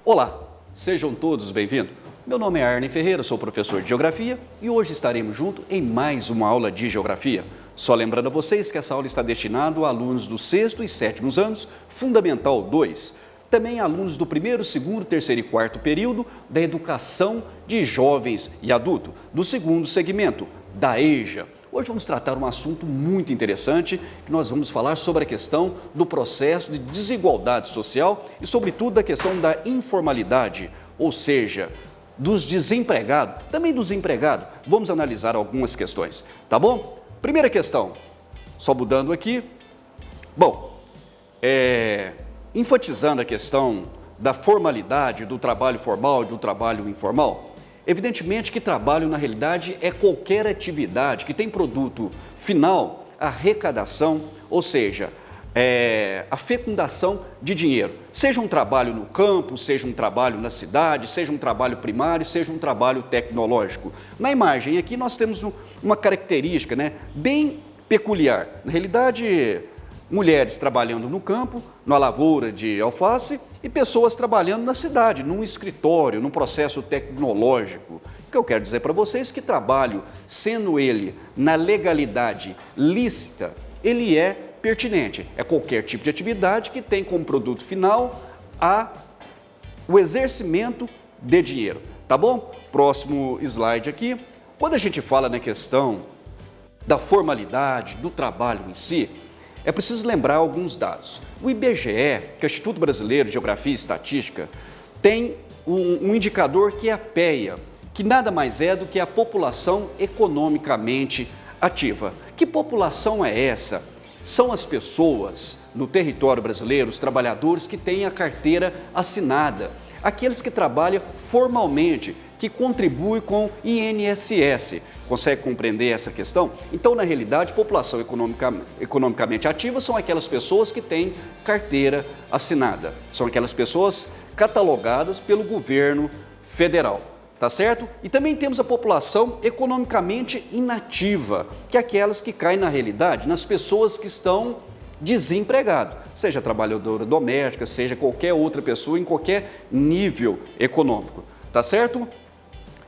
Olá, sejam todos bem-vindos. Meu nome é Arne Ferreira, sou professor de Geografia e hoje estaremos juntos em mais uma aula de Geografia. Só lembrando a vocês que essa aula está destinada a alunos do 6º e 7º anos, Fundamental 2. Também alunos do 1º, 2º, 3º e 4º período da Educação de Jovens e Adultos, do 2º segmento, da EJA. Hoje vamos tratar um assunto muito interessante, que nós vamos falar sobre a questão do processo de desigualdade social e, sobretudo, da questão da informalidade, ou seja, dos desempregados, também dos empregados. Vamos analisar algumas questões, tá bom? Primeira questão, só mudando aqui. Bom, enfatizando a questão da formalidade, do trabalho formal e do trabalho informal. Evidentemente que trabalho, na realidade, é qualquer atividade que tem produto final, arrecadação, ou seja, a fecundação de dinheiro. Seja um trabalho no campo, seja um trabalho na cidade, seja um trabalho primário, seja um trabalho tecnológico. Na imagem aqui nós temos uma característica, bem peculiar. Na realidade, mulheres trabalhando no campo, na lavoura de alface, e pessoas trabalhando na cidade, num escritório, num processo tecnológico. O que eu quero dizer para vocês é que trabalho, sendo ele na legalidade lícita, ele é pertinente. É qualquer tipo de atividade que tem como produto final o exercimento de dinheiro. Tá bom? Próximo slide aqui. Quando a gente fala na questão da formalidade, do trabalho em si, é preciso lembrar alguns dados. O IBGE, que é o Instituto Brasileiro de Geografia e Estatística, tem um indicador que é a PEA, que nada mais é do que a população economicamente ativa. Que população é essa? São as pessoas no território brasileiro, os trabalhadores que têm a carteira assinada, aqueles que trabalham formalmente, que contribuem com o INSS. Consegue compreender essa questão? Então, na realidade, população economicamente ativa são aquelas pessoas que têm carteira assinada. São aquelas pessoas catalogadas pelo governo federal, tá certo? E também temos a população economicamente inativa, que é aquelas que caem na realidade nas pessoas que estão desempregadas, seja trabalhadora doméstica, seja qualquer outra pessoa em qualquer nível econômico, tá certo?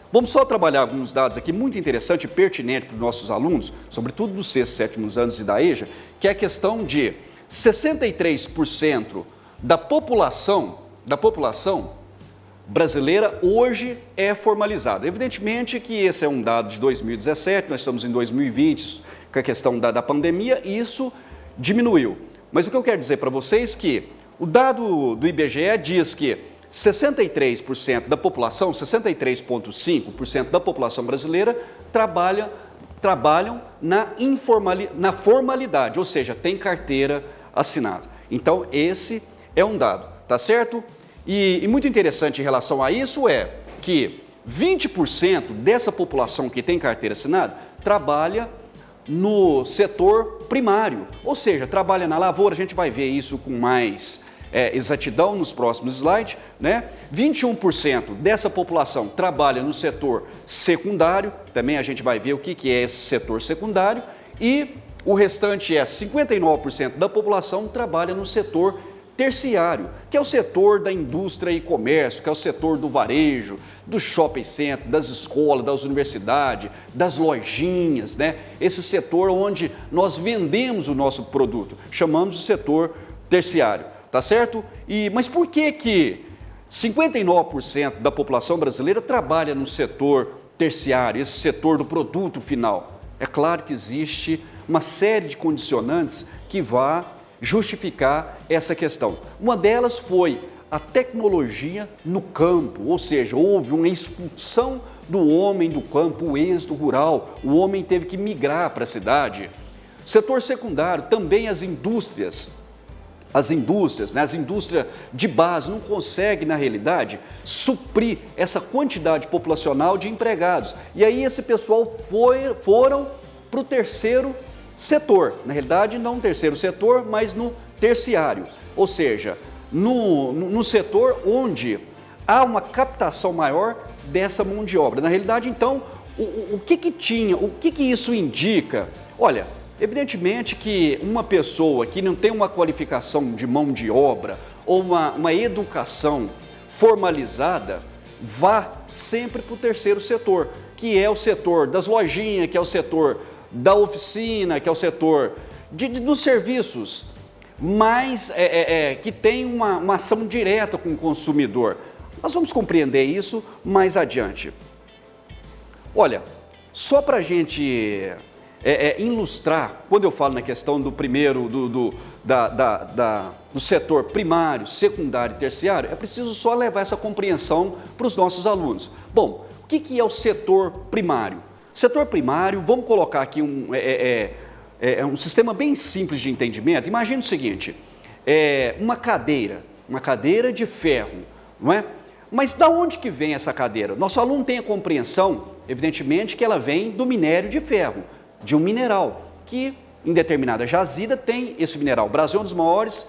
Vamos só trabalhar alguns dados aqui muito interessantes e pertinentes para os nossos alunos, sobretudo dos 6º e 7º anos e da EJA, que é a questão de 63% da população brasileira hoje é formalizada. Evidentemente que esse é um dado de 2017, nós estamos em 2020, com a questão da pandemia, e isso diminuiu. Mas o que eu quero dizer para vocês é que o dado do IBGE diz que 63% da população, 63,5% da população brasileira trabalham na formalidade, ou seja, tem carteira assinada. Então, esse é um dado, tá certo? E muito interessante em relação a isso é que 20% dessa população que tem carteira assinada trabalha no setor primário, ou seja, trabalha na lavoura. A gente vai ver isso com mais exatidão nos próximos slides, 21% dessa população trabalha no setor secundário, também a gente vai ver o que é esse setor secundário, e o restante 59% da população trabalha no setor terciário, que é o setor da indústria e comércio, que é o setor do varejo, do shopping center, das escolas, das universidades, das lojinhas, esse setor onde nós vendemos o nosso produto, chamamos de setor terciário. Tá certo? Mas por que 59% da população brasileira trabalha no setor terciário, esse setor do produto final? É claro que existe uma série de condicionantes que vá justificar essa questão. Uma delas foi a tecnologia no campo, ou seja, houve uma expulsão do homem do campo, o êxodo rural, o homem teve que migrar para a cidade. Setor secundário, também as indústrias de base não conseguem, na realidade, suprir essa quantidade populacional de empregados. E aí esse pessoal foram para o terceiro setor, na realidade não no terceiro setor, mas no terciário, ou seja, no setor onde há uma captação maior dessa mão de obra. Na realidade, então, o que isso indica? Olha, evidentemente que uma pessoa que não tem uma qualificação de mão de obra ou uma educação formalizada, vá sempre para o terceiro setor, que é o setor das lojinhas, que é o setor da oficina, que é o setor dos serviços, mas que tem uma ação direta com o consumidor. Nós vamos compreender isso mais adiante. Olha, só para a gente ilustrar, quando eu falo na questão do primeiro, do setor primário, secundário e terciário, é preciso só levar essa compreensão para os nossos alunos. Bom, o que é o setor primário? Setor primário, vamos colocar aqui um sistema bem simples de entendimento. Imagine o seguinte, uma cadeira de ferro, não é? Mas da onde que vem essa cadeira? Nosso aluno tem a compreensão, evidentemente, que ela vem do minério de ferro, de um mineral, que em determinada jazida tem esse mineral. O Brasil é um dos maiores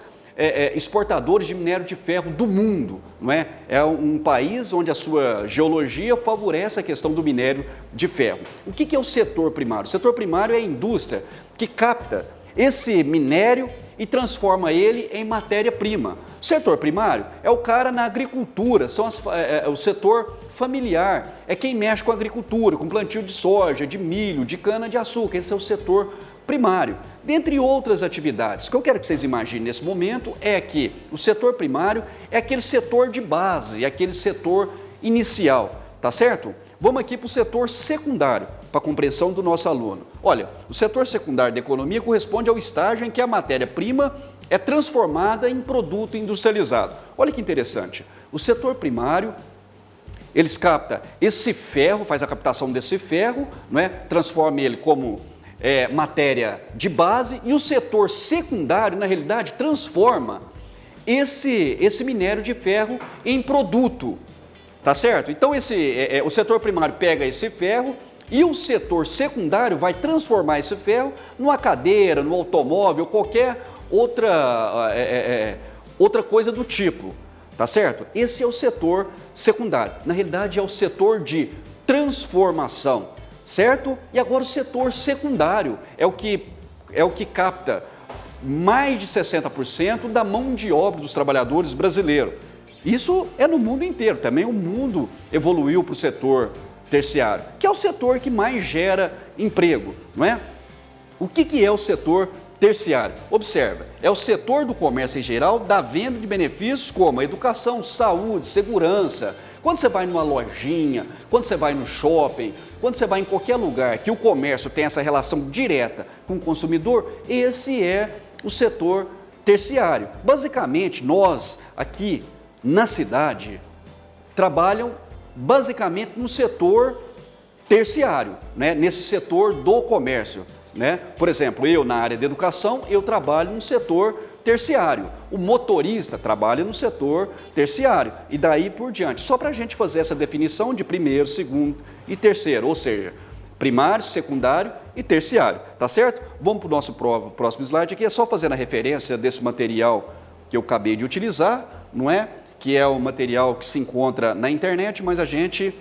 exportadores de minério de ferro do mundo, não é? É um país onde a sua geologia favorece a questão do minério de ferro. O que é o setor primário? O setor primário é a indústria que capta esse minério e transforma ele em matéria-prima. O setor primário é o cara na agricultura, o setor familiar, é quem mexe com a agricultura, com plantio de soja, de milho, de cana-de-açúcar, esse é o setor primário. Dentre outras atividades, o que eu quero que vocês imaginem nesse momento é que o setor primário é aquele setor de base, é aquele setor inicial, tá certo? Vamos aqui para o setor secundário, para a compreensão do nosso aluno. Olha, o setor secundário da economia corresponde ao estágio em que a matéria-prima é transformada em produto industrializado. Olha que interessante, o setor primário, eles captam esse ferro, faz a captação desse ferro, não é? Transforma ele como matéria de base, e o setor secundário, na realidade, transforma esse minério de ferro em produto, tá certo? Então, o setor primário pega esse ferro e o setor secundário vai transformar esse ferro numa cadeira, num automóvel, qualquer outra coisa do tipo, tá certo? Esse é o setor secundário. Na realidade, é o setor de transformação, certo? E agora o setor secundário é o que capta mais de 60% da mão de obra dos trabalhadores brasileiros. Isso é no mundo inteiro, também o mundo evoluiu para o setor terciário, que é o setor que mais gera emprego, não é? O que é o setor terciário? Observa, é o setor do comércio em geral, da venda de benefícios como educação, saúde, segurança. Quando você vai numa lojinha, quando você vai no shopping, quando você vai em qualquer lugar que o comércio tem essa relação direta com o consumidor, esse é o setor terciário. Basicamente, nós aqui na cidade trabalham basicamente no setor terciário, né? Nesse setor do comércio, né? Por exemplo, eu na área de educação, eu trabalho no setor terciário. O motorista trabalha no setor terciário e daí por diante. Só para a gente fazer essa definição de primeiro, segundo e terceiro, ou seja, primário, secundário e terciário, tá certo? Vamos para o nosso próximo slide aqui, é só fazendo a referência desse material que eu acabei de utilizar, não é? Que é o material que se encontra na internet, mas a gente,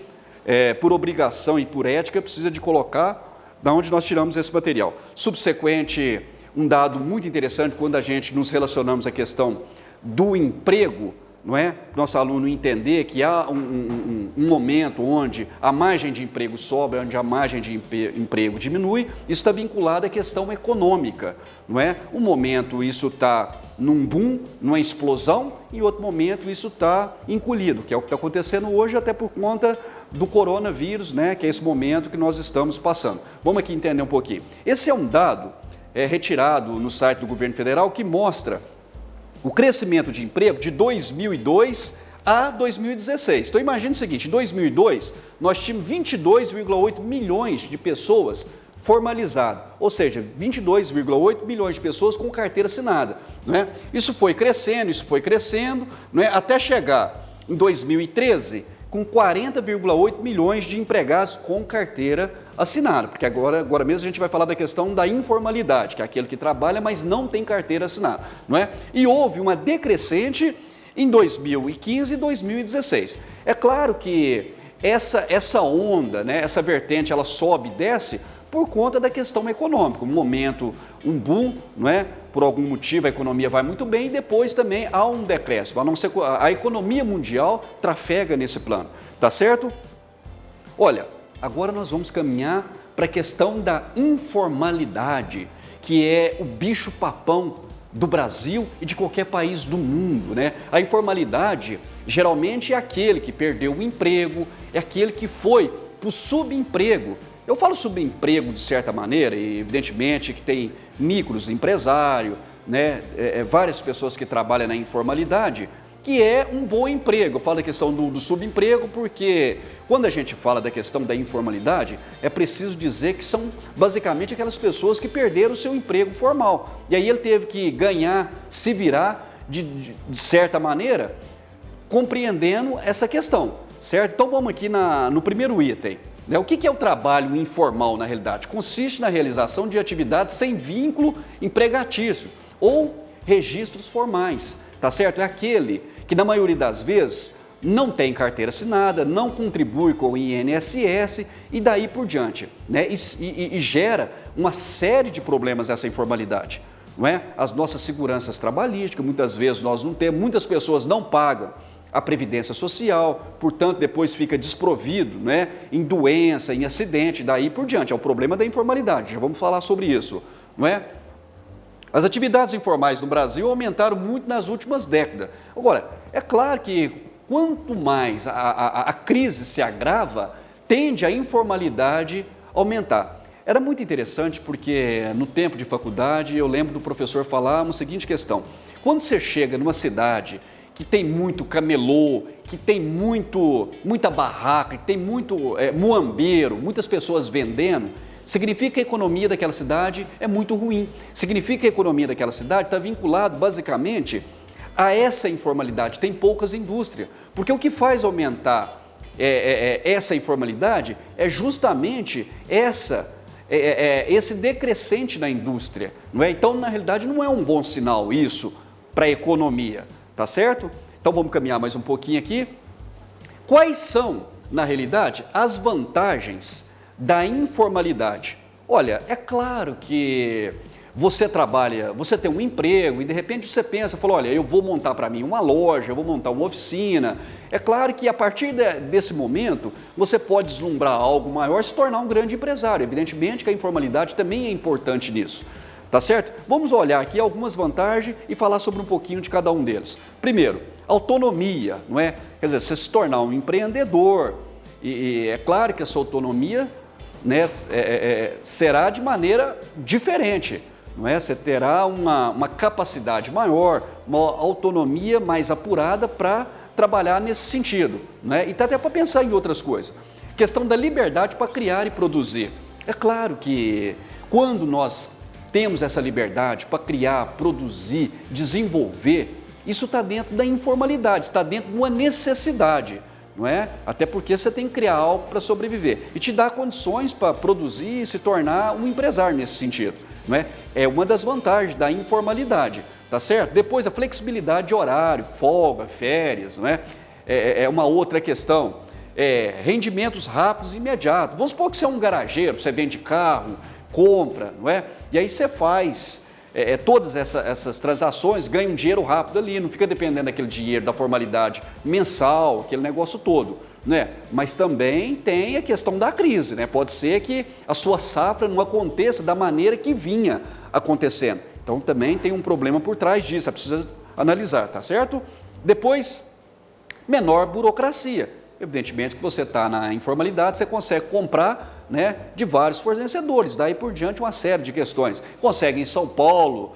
por obrigação e por ética, precisa de colocar da onde nós tiramos esse material. Subsequente, um dado muito interessante quando a gente nos relacionamos à questão do emprego, não é? Nosso aluno entender que há um momento onde a margem de emprego sobe, onde a margem de emprego diminui, isso está vinculado à questão econômica, não é? Um momento isso está num boom, numa explosão, e outro momento isso está encolhido, que é o que está acontecendo hoje até por conta do coronavírus, né? Que é esse momento que nós estamos passando. Vamos aqui entender um pouquinho. Esse é um dado retirado no site do governo federal que mostra o crescimento de emprego de 2002 a 2016. Então imagine o seguinte, em 2002 nós tínhamos 22,8 milhões de pessoas formalizadas, ou seja, 22,8 milhões de pessoas com carteira assinada, não é? Isso foi crescendo, não é? Até chegar em 2013 com 40,8 milhões de empregados com carteira assinada, porque agora mesmo a gente vai falar da questão da informalidade, que é aquele que trabalha, mas não tem carteira assinada, não é? E houve uma decrescente em 2015 e 2016. É claro que essa onda, né, essa vertente, ela sobe e desce por conta da questão econômica, um momento, um boom, não é? Por algum motivo a economia vai muito bem e depois também há um decréscimo. A economia mundial trafega nesse plano, tá certo? Olha, agora nós vamos caminhar para a questão da informalidade, que é o bicho-papão do Brasil e de qualquer país do mundo, né? A informalidade geralmente é aquele que perdeu o emprego, é aquele que foi para o subemprego. Eu falo subemprego de certa maneira, e evidentemente que tem micros empresário, né? Várias pessoas que trabalham na informalidade, que é um bom emprego. Eu falo da questão do subemprego porque quando a gente fala da questão da informalidade, é preciso dizer que são basicamente aquelas pessoas que perderam o seu emprego formal. E aí ele teve que ganhar, se virar de certa maneira, compreendendo essa questão, certo? Então vamos aqui no primeiro item. O que é o trabalho informal na realidade? Consiste na realização de atividades sem vínculo empregatício ou registros formais, tá certo? É aquele que na maioria das vezes não tem carteira assinada, não contribui com o INSS e daí por diante, né? E gera uma série de problemas essa informalidade, não é? As nossas seguranças trabalhísticas, muitas vezes nós não temos, muitas pessoas não pagam a previdência social, portanto depois fica desprovido, né, em doença, em acidente, daí por diante, é o problema da informalidade, já vamos falar sobre isso, não é? As atividades informais no Brasil aumentaram muito nas últimas décadas. Agora, é claro que quanto mais a crise se agrava, tende a informalidade aumentar. Era muito interessante porque no tempo de faculdade eu lembro do professor falar uma seguinte questão: quando você chega numa cidade que tem muito camelô, que tem muita barraca, que tem muito muambeiro, muitas pessoas vendendo, significa que a economia daquela cidade é muito ruim. Significa que a economia daquela cidade está vinculada basicamente a essa informalidade, tem poucas indústrias. Porque o que faz aumentar essa informalidade é justamente esse decrescente na indústria, não é? Então, na realidade, não é um bom sinal isso para a economia. Tá certo? Então vamos caminhar mais um pouquinho aqui. Quais são, na realidade, as vantagens da informalidade? Olha, é claro que você trabalha, você tem um emprego e de repente você pensa, fala, olha, eu vou montar para mim uma loja, eu vou montar uma oficina. É claro que a partir desse momento você pode deslumbrar algo maior, se tornar um grande empresário. Evidentemente que a informalidade também é importante nisso. Tá certo? Vamos olhar aqui algumas vantagens e falar sobre um pouquinho de cada um deles. Primeiro, autonomia, não é? Quer dizer, você se tornar um empreendedor e é claro que essa autonomia, né, será de maneira diferente, não é? Você terá uma capacidade maior, uma autonomia mais apurada para trabalhar nesse sentido, não é? E tá até para pensar em outras coisas. Questão da liberdade para criar e produzir. É claro que quando nós temos essa liberdade para criar, produzir, desenvolver, isso está dentro da informalidade, está dentro de uma necessidade, não é? Até porque você tem que criar algo para sobreviver e te dá condições para produzir e se tornar um empresário nesse sentido, não é? É uma das vantagens da informalidade, tá certo? Depois a flexibilidade de horário, folga, férias, não é? É uma outra questão. Rendimentos rápidos e imediatos. Vamos supor que você é um garageiro, você vende carro, compra, não é? E aí você faz todas essas transações, ganha um dinheiro rápido ali, não fica dependendo daquele dinheiro, da formalidade mensal, aquele negócio todo, né? Mas também tem a questão da crise, né? Pode ser que a sua safra não aconteça da maneira que vinha acontecendo. Então também tem um problema por trás disso, você precisa analisar, tá certo? Depois, menor burocracia. Evidentemente que você está na informalidade, você consegue comprar, né, de vários fornecedores, daí por diante uma série de questões. Consegue em São Paulo,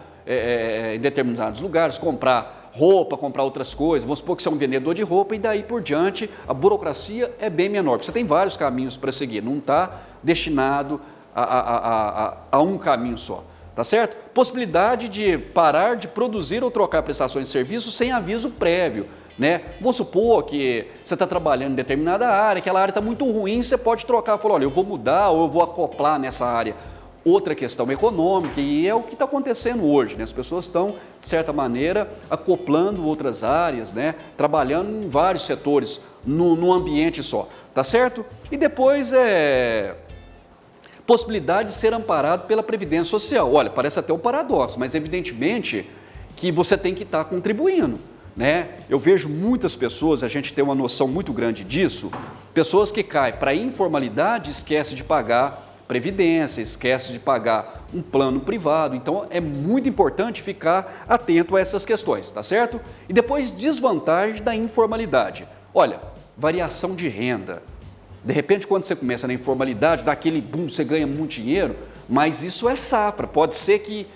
em determinados lugares, comprar roupa, comprar outras coisas, vamos supor que você é um vendedor de roupa e daí por diante a burocracia é bem menor, porque você tem vários caminhos para seguir, não está destinado a um caminho só. Tá certo? Possibilidade de parar de produzir ou trocar prestações de serviço sem aviso prévio. Né? Vamos supor que você está trabalhando em determinada área, aquela área está muito ruim, você pode trocar, falar, olha, eu vou mudar ou eu vou acoplar nessa área. Outra questão econômica, e é o que está acontecendo hoje, né? As pessoas estão, de certa maneira, acoplando outras áreas, né? Trabalhando em vários setores, num ambiente só, tá certo? E depois possibilidade de ser amparado pela Previdência Social. Olha, parece até um paradoxo, mas evidentemente que você tem que estar contribuindo, né? Eu vejo muitas pessoas, a gente tem uma noção muito grande disso, pessoas que caem para a informalidade e esquecem de pagar previdência, esquece de pagar um plano privado. Então é muito importante ficar atento a essas questões, tá certo? E depois, desvantagem da informalidade. Olha, variação de renda. De repente, quando você começa na informalidade, dá aquele boom, você ganha muito dinheiro, mas isso é safra. Pode ser que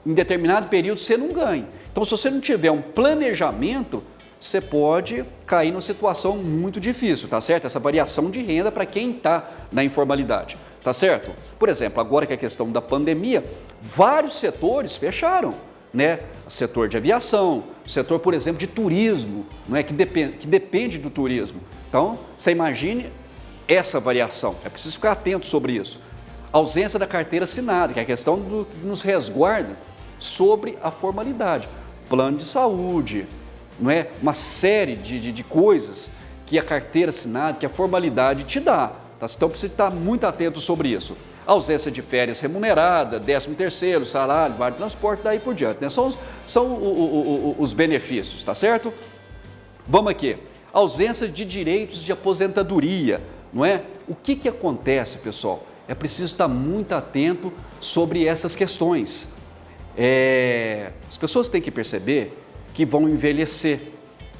em determinado período você não ganhe. Então, se você não tiver um planejamento, você pode cair numa situação muito difícil, tá certo? Essa variação de renda para quem está na informalidade, tá certo? Por exemplo, agora que é a questão da pandemia, vários setores fecharam, né? O setor de aviação, o setor, por exemplo, de turismo, não é? que depende do turismo. Então, você imagine essa variação, é preciso ficar atento sobre isso. Ausência da carteira assinada, que é a questão que nos resguarda sobre a formalidade. Plano de saúde, não é? Uma série de coisas que a carteira assinada, que a formalidade te dá. Tá? Então, precisa estar muito atento sobre isso. Ausência de férias remunerada, 13º, salário, vale de transporte, daí por diante. Né? São os benefícios, tá certo? Vamos aqui. Ausência de direitos de aposentadoria, não é? O que acontece, pessoal? É preciso estar muito atento sobre essas questões. As pessoas têm que perceber que vão envelhecer,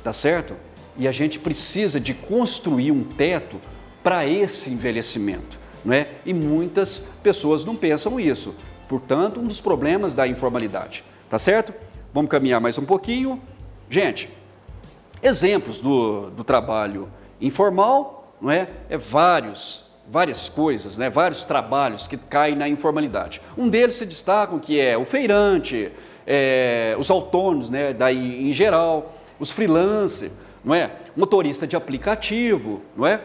tá certo? E a gente precisa de construir um teto para esse envelhecimento, não é? E muitas pessoas não pensam isso. Portanto, um dos problemas da informalidade, tá certo? Vamos caminhar mais um pouquinho. Gente, exemplos do trabalho informal, não é? Várias coisas, né? Vários trabalhos que caem na informalidade. Um deles se destacam que é o feirante, os autônomos, né? Daí em geral, os freelancers, não é? Motorista de aplicativo, não é?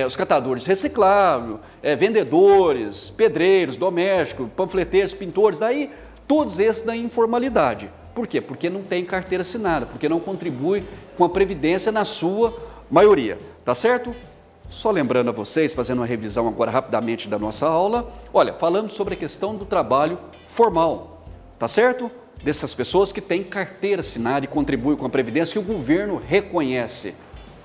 Os catadores recicláveis, vendedores, pedreiros, domésticos, panfleteiros, pintores, daí todos esses da informalidade. Por quê? Porque não tem carteira assinada, porque não contribui com a Previdência na sua maioria, tá certo? Só lembrando a vocês, fazendo uma revisão agora rapidamente da nossa aula, olha, falando sobre a questão do trabalho formal, tá certo? Dessas pessoas que têm carteira assinada e contribuem com a Previdência que o governo reconhece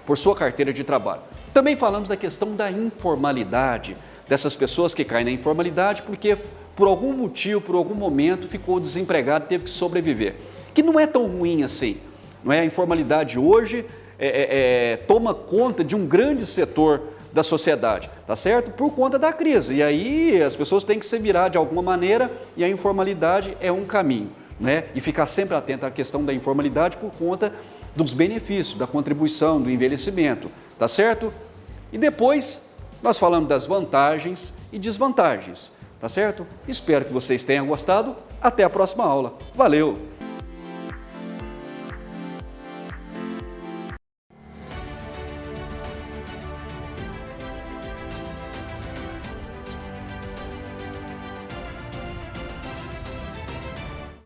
por sua carteira de trabalho. Também falamos da questão da informalidade, dessas pessoas que caem na informalidade porque por algum motivo, por algum momento, ficou desempregado e teve que sobreviver. Que não é tão ruim assim, não é? A informalidade hoje toma conta de um grande setor da sociedade, tá certo? Por conta da crise. E aí as pessoas têm que se virar de alguma maneira e a informalidade é um caminho, né? E ficar sempre atento à questão da informalidade por conta dos benefícios, da contribuição, do envelhecimento, tá certo? E depois nós falamos das vantagens e desvantagens, tá certo? Espero que vocês tenham gostado. Até a próxima aula. Valeu!